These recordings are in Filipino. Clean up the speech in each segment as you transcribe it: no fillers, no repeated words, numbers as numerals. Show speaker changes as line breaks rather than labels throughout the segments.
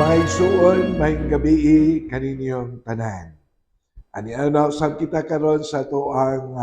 Mga igsuon, maayong gabi kaninyong tanan. Ani ana usab kita karon sa toang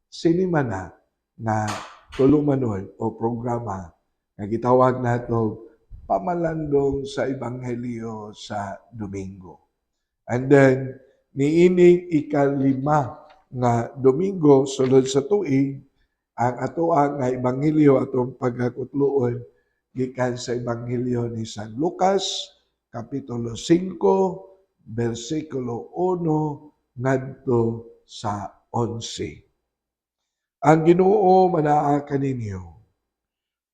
sinimana na tulumanon o programa nga gitawag nato pamalandong sa Ebanghelyo sa Domingo. And then niining ikalima nga Domingo sulod sa tuig ang atoang nga Ebanghelyo atong pagkakutluon gikan sa Ebanghelyo ni San Lucas, Kapitulo 5, versikulo 1 ngadto sa 11. Ang Ginoo manaa kaninyo.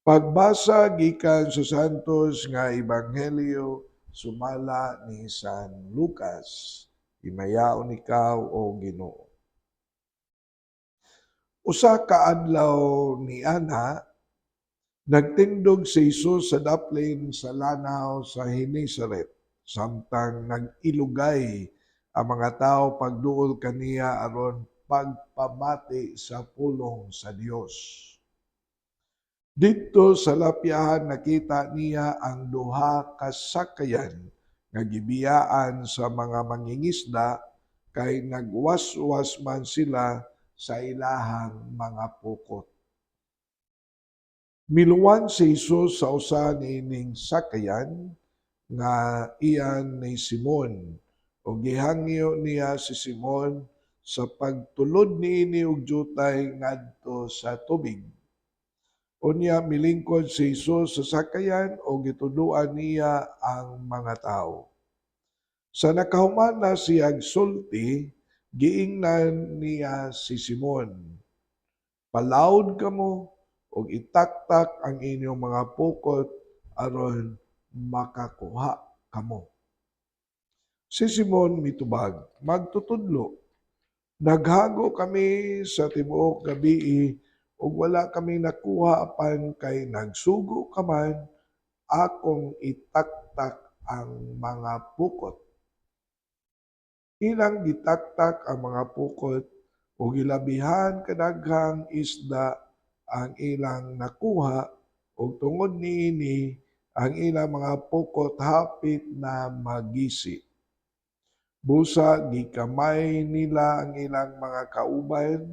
Pagbasa gikan sa Santos nga Ebanghelyo sumala ni San Lucas. Himayaon ikaw o Ginoo. Usa ka adlaw ni ana nagtindog si Jesus sa daplin sa lanaw sa Genesaret, samtang nag-ilugay ang mga tao pagduol kaniya aron pagpamati sa pulong sa Dios. Dito sa lapyahan nakita niya ang duha ka sakayan nga gibiyaan sa mga mangingisda kay nagwaswas man sila sa ilahang mga pukot. Miluwan si Jesus sa usa niining sakayan nga iyan ni Simon o gihangyo niya si Simon sa pagtulod niini og jutay ngadto sa tubig. Unya milingkod si Jesus sa sakayan o gituduan niya ang mga tao. Sa nakahuman na siyang sulti, giingnan niya si Simon, "Palawd kamo ug itaktak ang inyong mga pukot aron makakuha kamo." Si Simon mitubag, "Magtutudlo, naghago kami sa tibuok gabii ug wala kami nakuha apan kay nagsugo ka man akong itaktak ang mga pukot." Ilang gitaktak ang mga pukot ug gilabihan kadaghang isda ang ilang nakuha ug tungod niini ang ilang mga pukot hapit na magisi. Busa gikamay nila ang ilang mga kauban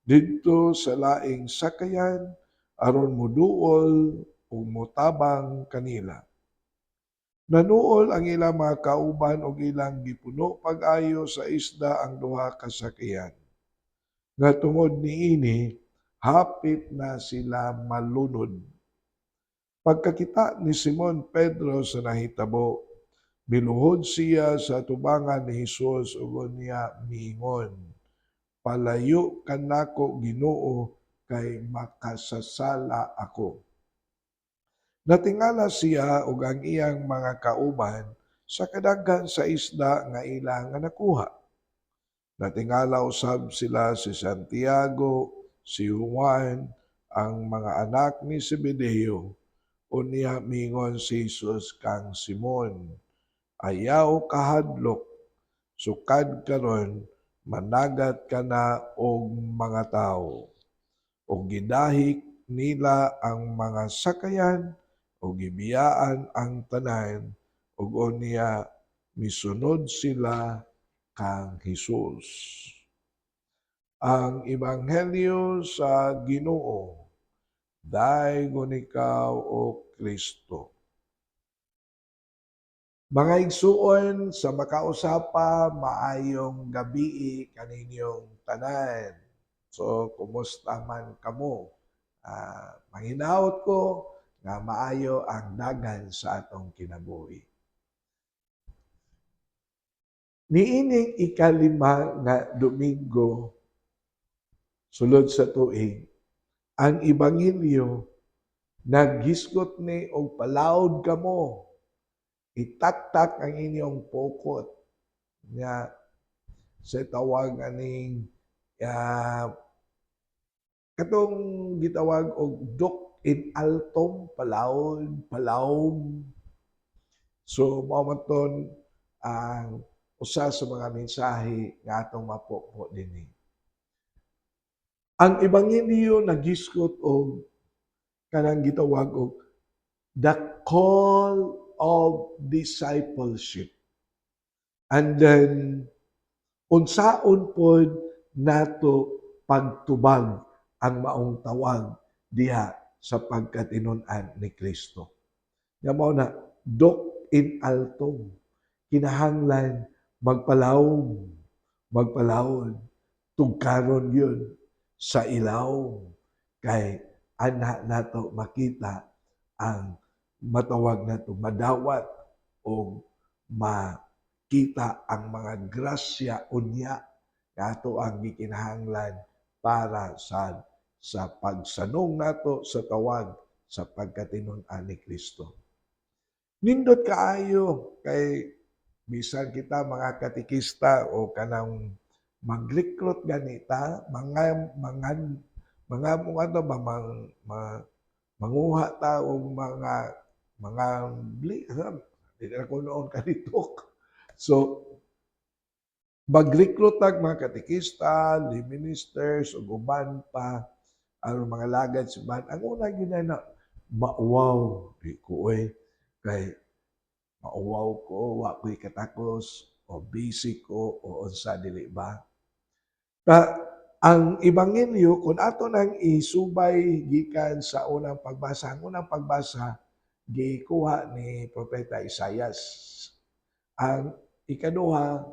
didto sa laing sakayan aron moduol ug motabang kanila. Nanuol ang ilang mga kauban ug ilang gipuno pag-ayo sa isda ang duha ka sakayan. Nga tungod niini hapit na sila malunod. Pagkakita ni Simon Pedro sa nahitabo, miluhod siya sa tubangan ni Jesus ug niya miingon, "Palayo kanako Ginoo kay makasasala ako." Natingala siya ug ang iyang mga kauban sa kadaghan sa isda nga ilang nga nakuha. Natingala usab sila si Santiago, si Juan, ang mga anak ni Zebedeo. Unya mingon si Jesus kang Simon, "Ayaw kahadlok, sukad karon managat ka na og mga tawo." O gidahik nila ang mga sakayan o gibiyaan ang tanan ug unya misunod sila kang Hesus. Ang Ebanghelyo sa Ginoo. Dayon ikaw o Kristo. Mga igsuon sa makausapa, maayong gabi kaninyong tanan. So, kumusta man kamo? Manghinaot ko nga maayo ang dagan sa atong kinabuhi. Niining ikalima nga Domingo sulod sa tuig, ang Ebanghelyo naghisgot ni og palawd kamo, itaktak ang inyong pukot nga sa tawag aning katong gitawag og duk in altum, palawd, palawm. So mao man ton ang usa sa mga mensahe nga atong mapupo dinhi. Ang Ebanghelyo naghisgot og kanang gitawag og the call of discipleship. And then, unsaon pod nato pagtubag ang maong tawag diha sa pagkatinon-an ni Kristo. Nga mao na, dok in alto, kinahanglan magpalawom, tugkaron yun sa ilaw. Kay anha nato makita ang matawag nato madawat o makita ang mga grasya unya nato ang gikinahanglan para sa pagsanong nato sa tawag sa pagkatinon-an ni Kristo. Nindot kaayo kay bisan kita mga katikista o kanang mag-recruit ganita, mga mga ano ba manguha ta og mga di na ko noon kalitok. So mag-recruit tag mga katikista, lay ministers ug uban pa aron mga lagad suban. Ang una gyud na mauwaw di ko kay mauwaw ko, wa ko'y katakos o busy ko o unsa dili ba. Ang ebanghelyo kung ato nang isubay gikan sa unang pagbasa, ang unang pagbasa gikuha ni Propeta Isaias. Ang ikaduha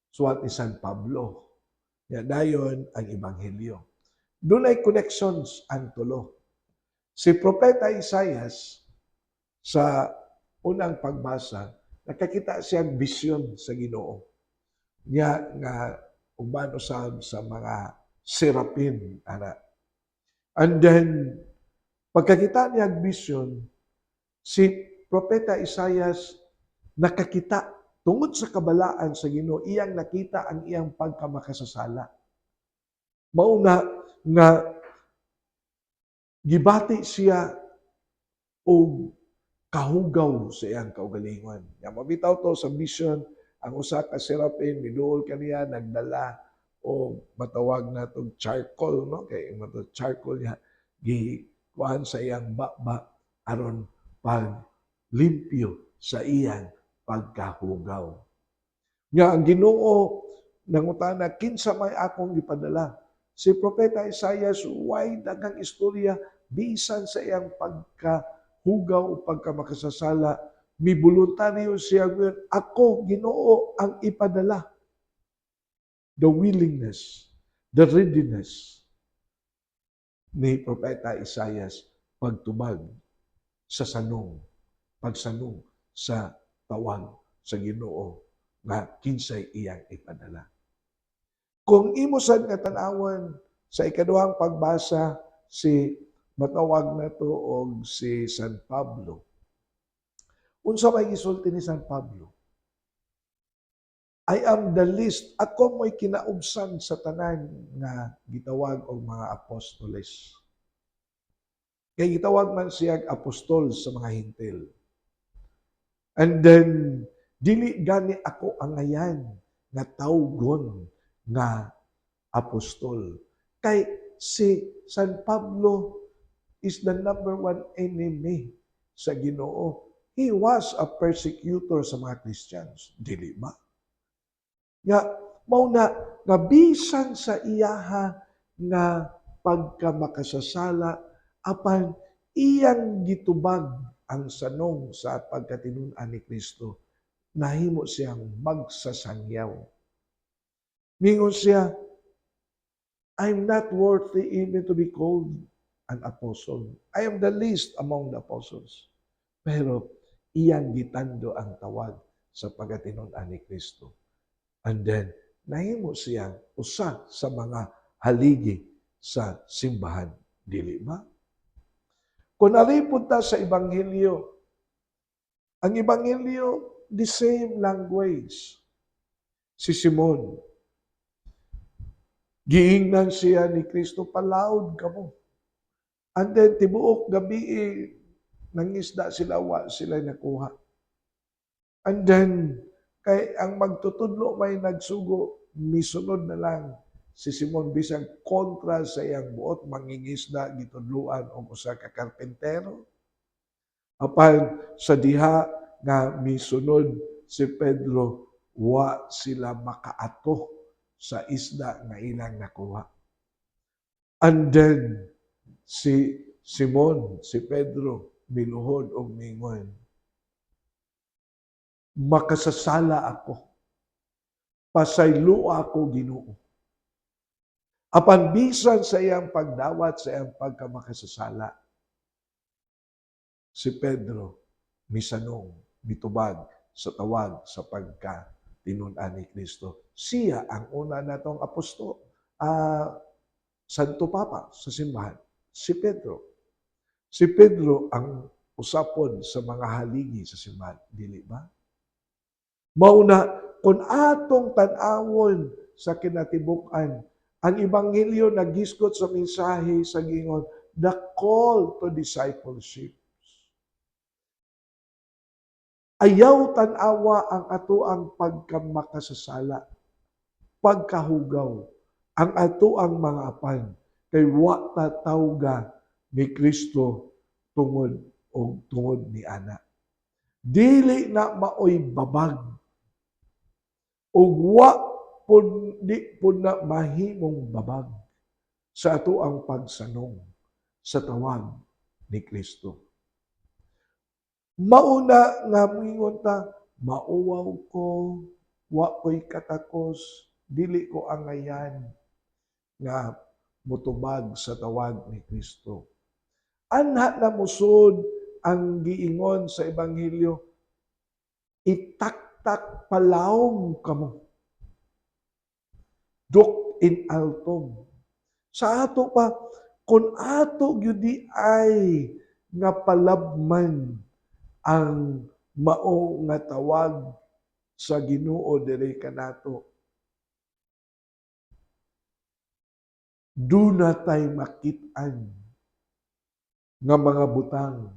suwat ni San Pablo. Ya dayon ang ebanghelyo. Dunay connections ang tulo. Si Propeta Isaias sa unang pagbasa, nakakita siyang bisyon sa Ginoo. Niya nga uban usab sa mga serapin ana. And then pagkakita niya ang bisyon, si Propeta Isaias nakakita tungod sa kabalaan sa Ginoo, iyang nakita ang iyang pagkamakasasala. Mao na nga gibati siya og kahugaw sa iyang kaugalingon. Nga mabitaw to sa vision, ang usa ka serapin miduol kaniya nagdala o matawag natong charcoal, no? Kay mato charcoal niya gikuan sa iyang baba aron pag limpyo sa iyang pagkahugaw. Nga ang Ginoo nangutana, kinsa may akong gipadala? Si Propeta Isaias, way daghang istorya bisan sa iyang pagkahugaw o pagkamakasasala, mibuluntaryo siya ngayon, ako, Ginoo, ang ipadala. The willingness, the readiness ni Propeta Isaias pagtubag sa pagsanong sa tawag sa Ginoo nga kinsay iyang ipadala. Kung imo sad nga tan-awon sa ikaduhang pagbasa si matawag na to og si San Pablo. Unsa may gisulti ni San Pablo? I am the least. Ako mo'y kinaubsan sa tanan nga gitawag og mga apostoles. Kay gitawag man siya apostol sa mga Hintil. And then, dili gani ako ang ngayan nga tawgon nga apostol. Kay si San Pablo is the number one enemy sa Ginoo. He was a persecutor sa mga Christians. Dili ba? Nga, mao na, nga bisan sa iyaha nga pagkamakasasala, apan iyang gitubag ang sanong sa pagkatinunan ni Kristo, nahimo siyang magsasangyaw. Mingon siya, I'm not worthy even to be called an apostle. I am the least among the apostles. Pero iyang gitando ang tawag sa pagkatinunan ni Kristo. And then, nahimo siyang usa sa mga haligi sa simbahan. Dili ba? Kung nalipod ta sa Ebanghelyo, ang Ebanghelyo, the same language. Si Simon, giingnan siya ni Kristo, palaod ka mo. And then, tibuok gabi, nangisda sila, wa sila nakuha. And then, kay ang magtutudlo may nagsugo, misunod na lang si Simon bisang kontra sa iyang buot, mangingisda, gitudluan o usa ka karpentero. Apan sa diha, nga misunod si Pedro, wa sila makaato sa isda nga ilang nakuha. And then, si Simon, si Pedro, miluhod og mingon, makasasala ako. Pasaylo ako, Ginoo. Apan bisan sa iyang pagdawat, sa iyang pagkamakasasala, si Pedro misanong, mitubag sa tawag sa pagka-tinud-an ni Kristo. Siya ang una natong apostol, Santo Papa sa simbahan, si Pedro. Si Pedro ang usapon sa mga haligi sa simbahan, dili ba? Mauna, kung atong tan-awon sa kinatibuk-an, ang Ebanghelyo naghisgot sa mensahe sa gingon, the call to discipleship. Ayaw tan-awa ang ato ang pagkamakasasala, pagkahugaw, ang ato ang mga apan, kay wa tatawga ni Kristo tungod o tungod ni ana. Dili na maoy babag, o wa di po na mahimong babag sa ato ang pagsanong sa tawag ni Kristo. Mauna nga mingon ta, mauwaw ko, wa ko'y katakos, dili ko angayan nga mutubag sa tawag ni Kristo. Anha na musod ang giingon sa Ebanghelyo, itaktak palawom kamo. Duk in altom. Sa ato pa, kung ato gyudi ay nga palabman ang mao nga tawag sa Ginoo diri kanato. Duna tay makit-an nga mga butang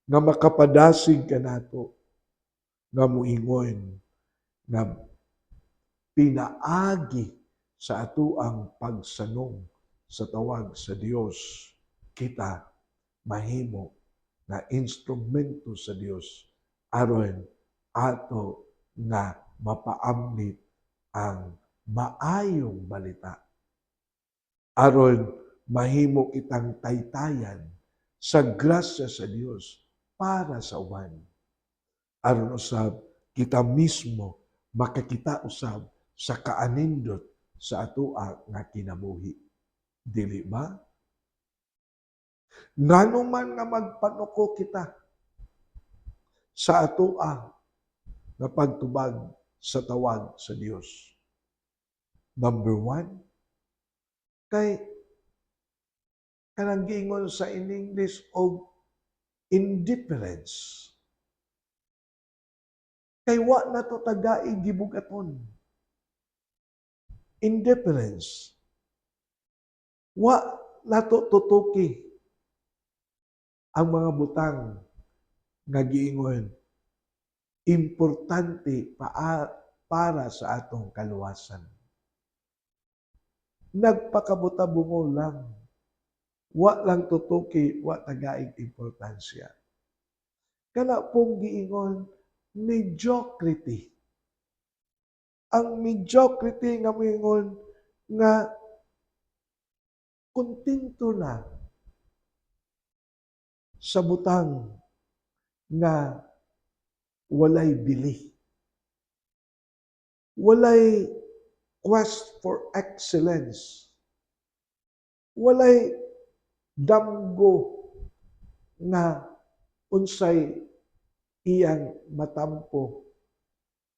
nga makapadasig kanato nga muingon nga pinaagi sa ato ang pagsanong sa tawag sa Dios, kita mahimo na instrumento sa Dios aron ato nga mapaamnit ang maayong balita. Aron mahimo kitang taytayan sa grasya sa Dios para sa uban. Aron usab kita mismo makakita usab sa kaanindot sa atoa nga kinabuhi. Dili ba? Ngano man nga magpanuko kita sa atoa nga pagtubag sa tawag sa Dios. Number 1, kay kanang giingon sa in English og indifference. Kay wa na to tagaig gibugaton. Indifference. Wa nato tutuki ang mga butang nga giingon importante para sa atong kaluwasan. Nagpakabuta-bungo lang. Wa lang tutuki, wa tagaig importansya. Kana pong giingon mediocrity. Ang mediocrity nga moingon nga kontento na sa butang nga walay bili. Walay quest for excellence. Walay damgo nga unsay iyang matampo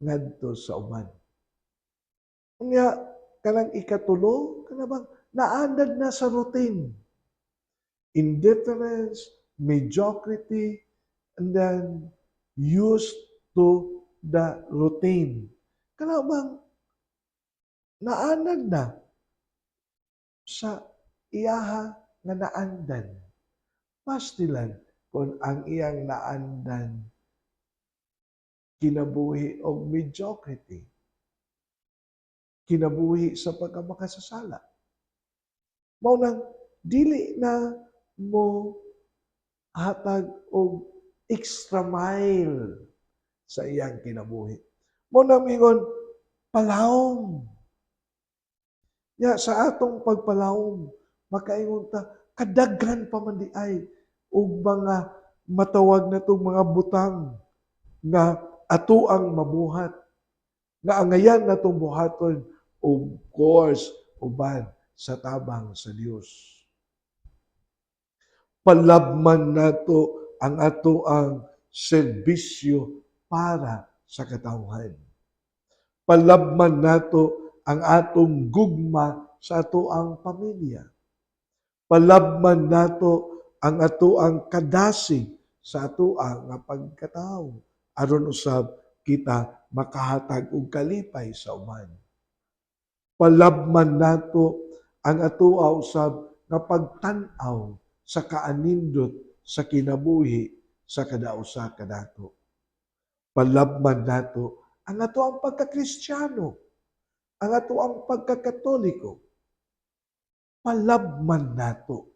ngadto sa uban. Unya kanang ikatulo, kana bang naandad na sa routine. Indifference, mediocrity, and then used to the routine. Kana bang naandad na sa iyaha nga naandan. Pastilan kung ang iyang naandan kinabuhi og mediocrity. Kinabuhi sa pagkamakasasala. Mao nang dili na mo hatag og extra mile sa iyang kinabuhi. Mo na mingon, palawom. Ya, sa atong pagpalawom, makaingon ta, kadaghan pa man di ay, ug mga matawag na itong mga butang nga ato ang mabuhat. Nga angayan na itong buhaton, of course, uban sa tabang sa Dios. Palabman nato ang ato ang serbisyo para sa katawhan. Palabman nato ang atong gugma sa ato ang pamilya. Palabman nato ang ato ang kadasig sa ato ang pagkatao. Aron usab kita makahatag og kalipay sa uban. Palabman nato ang ato usab nga pagtan-aw sa kaanindot sa kinabuhi sa kadausa kanato. Palabman nato ang ato ang pagka-Kristiyano, ang ato ang pagka-Katoliko. Palabman nato.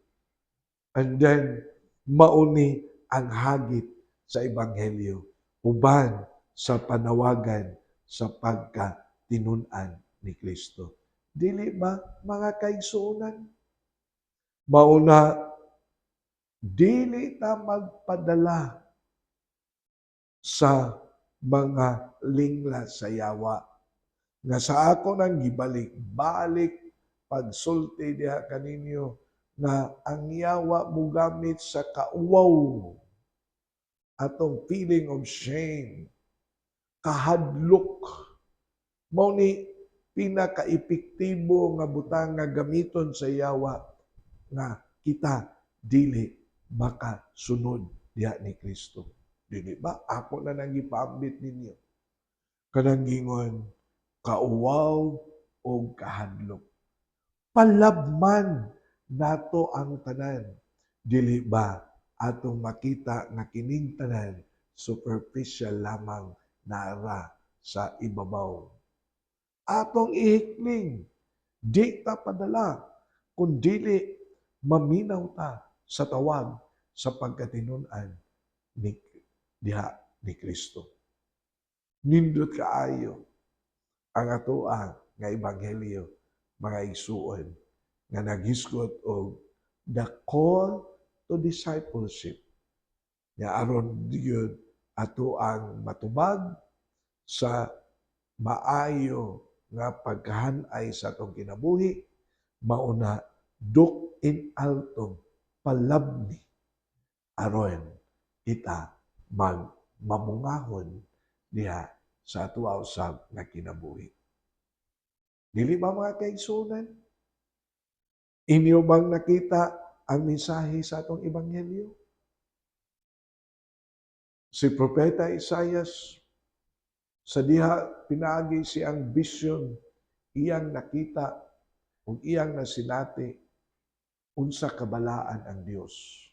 And then, mauni ang hagit sa Ebanghelyo, uban sa panawagan sa pagka-tinunan ni Kristo. Dili ba, mga kaigsuonan? Mauna, dili ta magpadala sa mga lingla sa yawa nga sa ako nang gibalik-balik pagsulti diha kaninyo na ang yawa mo gamit sa kauwaw, atong feeling of shame, kahadlok, mao ni pinaka-epektibo nga butang nga gamiton sa yawa nga kita dili makasunod diha ni Kristo. Dili ba? Ako na nang ipaambit ninyo. Kanang gingon, kauwaw o kahadlok. Palabman nato ang tanan. Dili ba atong makita nga kining tanan superficial lamang nara sa ibabaw. Atong ihikling, di ta padala, kundili maminaw ta sa tawag sa pagkatinunan ni diha ni Kristo. Nindot kaayo ang atoa nga ebanghelyo, mga igsuon, nga naghisgot og the call to discipleship. Nga aron gyud ato ang matubag sa maayo nga pagkahanay sa atong kinabuhi, mauna duk in alto palabni aron kita mamungahon diha sa atua usab nga kinabuhi. Dili ba mga kaigsuonan? Inyo bang nakita ang mensahe sa atong ebanghelyo? Si Propeta Isaias, sa diha pinaagi siyang vision, iyang nakita ug iyang nasinati unsa kabalaan ang Dios.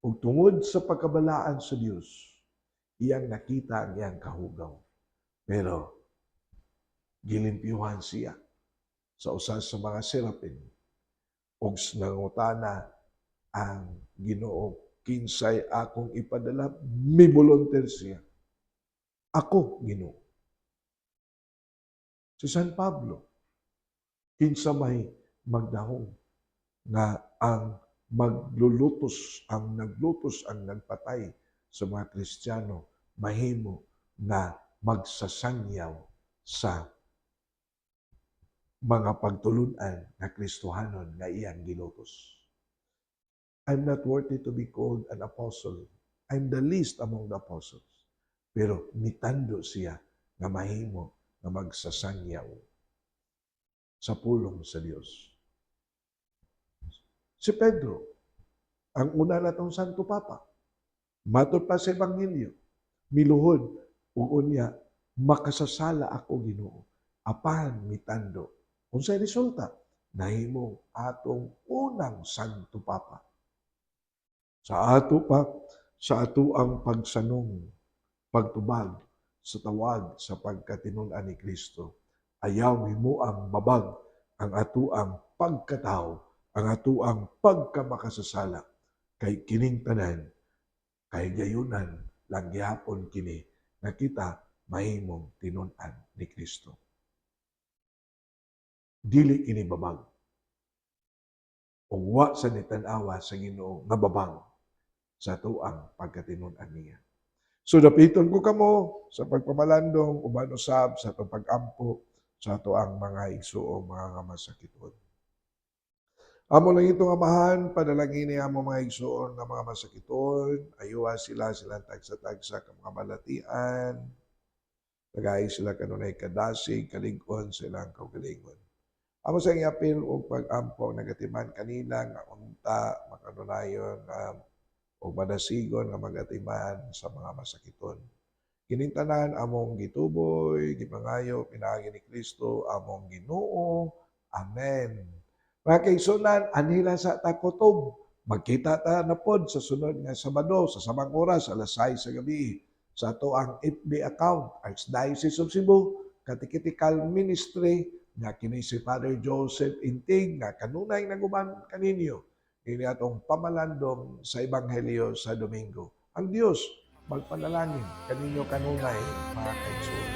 Ug tungod sa pagkabalaan sa Dios, iyang nakita ang iyang kahugaw. Pero gilimpyuhan siya sa usa sa mga serapin ug nangutana ang Ginoo, kinsay akong ipadala? Mibolunteer siya. Ako, Ginoo. Si San Pablo, kinsa may magdahong nga ang naglutos ang nagpatay sa mga Kristiyano, mahimo na magsasangyaw sa mga pagtulunan na Kristohanon nga iyang gilutos. I'm not worthy to be called an apostle. I'm the least among the apostles. Pero mitando siya nga mahimo na magsasangyaw sa pulong sa Dios. Si Pedro, ang una natong Santo Papa, matod pa sa Ebanghelyo, miluhod ug unya, makasasala ako Ginoo, apan mitando. Unsay resulta? Nahimo atong unang Santo Papa. Sa ato ang pagsanong, pagtubag sa tawag sa pagkatinunan ni Kristo, ayaw himo ang babag ang ato ang pagkatao, ang ato ang pagkamakasasala, kay kining tanan kay gayunan lang gyapon kini nga kita mahimong tinun-an ni Kristo. Dili kini babag. Ug wa sa nitan-awa sa Ginoo nga babag sa tuang pagkatinun-an niya. So dapiton ko kamo sa pagpamalandong uban usab sa atong pag-ampo sa atoang mga igsuong mga masakiton. Amo lang itong amahan, padalangin ni amo mga igsuon nga mga masakiton, ayuha sila silang tagsa-tagsa ka mga balatian, tagay sila kanunay kadasig, kalig-on sa ilang kaugalingon. Amo sa apil o pag-ampo nagatiman kanila nga unta makanunayon o madasigon nga magatiman sa mga masakiton. Kinintanan among gituboy, gipangayo, pinaagi ni Kristo, among Ginoo. Amen. Mga kaigsunan, anila sa takotob. Magkita ta na pod sa sunod nga Sabado, sa samang oras, alas 6 sa gabi, sa ato ang FB account, Archdiocese of Cebu, Catechetical Ministry, nga kini si Father Joseph Intig, nga kanunay naguban kaninyo, ini atong pamalandong sa Ebanghelyo sa Domingo. Ang Dios magpanalangin kaninyo kanunay mga kaigsunan.